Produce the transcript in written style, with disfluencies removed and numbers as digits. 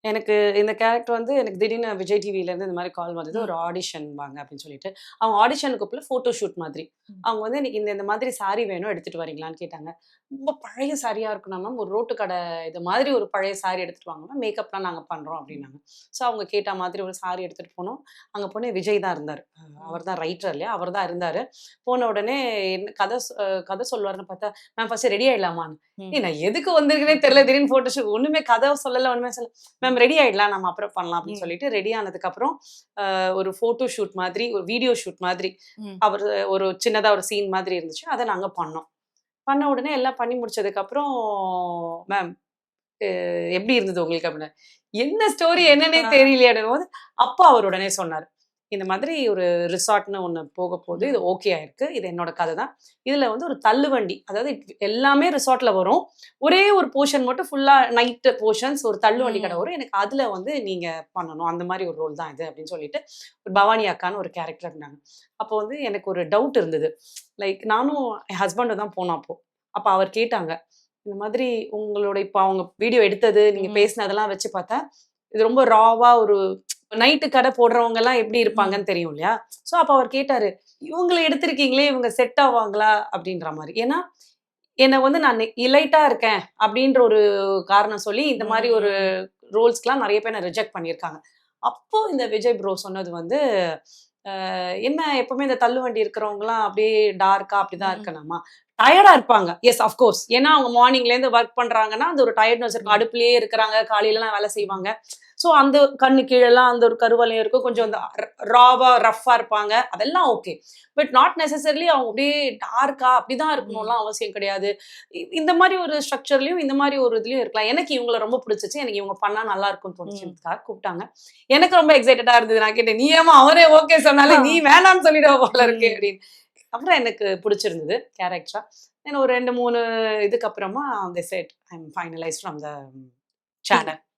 எனக்கு இந்த கேரக்டர் வந்து எனக்கு திடீர்னு விஜய் டிவிலேருந்து இந்த மாதிரி கால் வந்தது. ம். ஒரு ஆடிஷன் வாங்க அப்படின்னு சொல்லிட்டு. அவங்க ஆடிஷனுக்கு கூப்பிடல, ஃபோட்டோ ஷூட் மாதிரி. ம். அவங்க வந்து எனக்கு இந்த இந்த மாதிரி சாரி வேணும் எடுத்துட்டு வரீங்களான்னு கேட்டாங்க. ரொம்ப பழைய சாரியா இருக்கணும் மேம். ஒரு ரோட்டு கடை இது மாதிரி ஒரு பழைய சாரி எடுத்துட்டு வாங்க மேம். மேக்கப்லாம் நாங்க பண்றோம் ம். அப்படின்னாங்க. ஸோ அவங்க கேட்ட மாதிரி ஒரு சாரி எடுத்துட்டு போனோம். அங்க போனே விஜய் தான் இருந்தாரு. ம். அவர் தான் ரைட்டர் இல்லையா? அவர் தான் இருந்தாரு. போன உடனே என்ன கதை சொல்லுவாருன்னு பார்த்தா, மேம் ஃபர்ஸ்ட் ரெடி ஆயிடலாமான்னு. ம். ஏய் நான் எதுக்கு வந்திருக்கேனே தெரியல. திடீர்னு ஃபோட்டோ ஷூட் ஒண்ணுமே கதை சொல்லல, ஒண்ணுமே சொல்லல. மேம் ரெடி ஆயிடலாம். நம்ம அப்புறம் பண்ணலாம் அப்படின்னு ம். சொல்லிட்டு ரெடி ஆனதுக்கப்புறம் ஒரு ஃபோட்டோ ஷூட் மாதிரி, ஒரு வீடியோ ஷூட் மாதிரி ம். அவரு ஒரு சின்னதா ஒரு சீன் மாதிரி இருந்துச்சு. அத நாங்க பண்ணோம். பண்ண உடனே எல்லாம் பண்ணி முடிச்சதுக்கப்புறம், மேம் எப்படி இருந்தது உங்களுக்கு? அப்படின்னு. என்ன ஸ்டோரி என்னன்னே ஆ. தெரியலையேன்னும்போது, அப்ப அவர் உடனே சொன்னாரு. இந்த மாதிரி ஒரு ரிசார்ட்ன்னு ஒண்ணு போகப்போது. இது ம். ஓகே ஆயிருக்கு. இது என்னோட கதை தான். இதுல வந்து ஒரு தள்ளுவண்டி. அதாவது எல்லாமே ரிசார்ட்ல வரும். ஒரே ஒரு போர்ஷன் மட்டும் ஃபுல்லா நைட் போர்ஷன்ஸ் ஒரு தள்ளுவண்டி கடை ம். வரும். எனக்கு அதுல வந்து நீங்க பண்ணணும். அந்த மாரி ஒரு ரோல் தான் இது அப்படின்னு சொல்லிட்டு, ஒரு பவானி அக்கான்னு ஒரு கேரக்டர் இருந்தாங்க. அப்போ வந்து எனக்கு ஒரு டவுட் இருந்தது. லைக் நானும் என் ஹஸ்பண்டும் தான் போனோம் அப்போ. அப்ப அவர் கேட்டாங்க. இந்த மாதிரி உங்களோட இப்ப அவங்க வீடியோ எடுத்தது, நீங்க ம். பேசினதெல்லாம் வச்சு பார்த்தா, இது ரொம்ப ராவா ஒரு நைட்டு கடை போடுறவங்கலாம் எப்படி ம். இருப்பாங்கன்னு தெரியும் இல்லையா? ஸோ அப்ப அவர் கேட்டாரு, "இவங்கள எடுத்திருக்கீங்களே, இவங்க செட் ஆவாங்களா?" அப்படின்ற மாரி. ஏன்னா, என்ன வந்து நான் இலைட்டா இருக்கேன் அப்படின்ற ஒரு காரணம் சொல்லி, இந்த மாரி ஒரு ம். ரோல்ஸ்க்குலாம் நெறைய பேர் என்ன ரிஜெக்ட் பண்ணியிருக்காங்க. அப்போ இந்த விஜய் ப்ரோ சொன்னது வந்து, என்ன எப்பவுமே இந்த தள்ளுவண்டி இருக்கிறவங்கலாம் அப்படியே டார்க்கா அப்படிதான் ம். இருக்கணுமா? டயர்டா இருப்பாங்க. Yes of course. ஏன்னா அவங்க மார்னிங்லேருந்து ஒர்க் பண்றாங்கன்னா, அந்த ஒரு டயர்ட்னஸ் இருக்கும். ம். அடுப்புலயே இருக்கிறாங்க, காலையிலலாம் வேலை ம். செய்வாங்க. ஸோ அந்த கண்ணு கீழலாம் அந்த ஒரு கருவளையம் இருக்கும். கொஞ்சம் அந்த ம். ராவா, ரஃப்பா இருப்பாங்க. அதெல்லாம் ஓகே. பட் நாட் நெசசரிலி அவங்க அப்படியே டார்க்கா அப்படிதான் ம். இருக்கணும்லாம் அவசியம் கிடையாது. இந்த மாரி ஒரு ஸ்ட்ரக்சர்லயும், இந்த மாரி ஒரு இதுலயும் இருக்கலாம். எனக்கு இவங்கள ரொம்ப பிடிச்சுச்சு. எனக்கு இவங்க பண்ணா நல்லா இருக்கும்னு ம். தோணுச்சுன்றதுக்காக கூப்பிட்டாங்க. எனக்கு ரொம்ப எக்ஸைட்டடா இருந்தது. நான் கேட்டேன், "நீ ஏம்மா அவரே ஓகே சொன்னாலே, ஆ. நீ வேணான்னு சொல்லிடுவ போல இருக்கே" ம். அப்படின்னு. அப்புறம் எனக்கு பிடிச்சிருந்தது கேரக்டரா. தென் ஒரு 2, 3 இதுக்கு அப்புறமா they said I am finalised from the channel.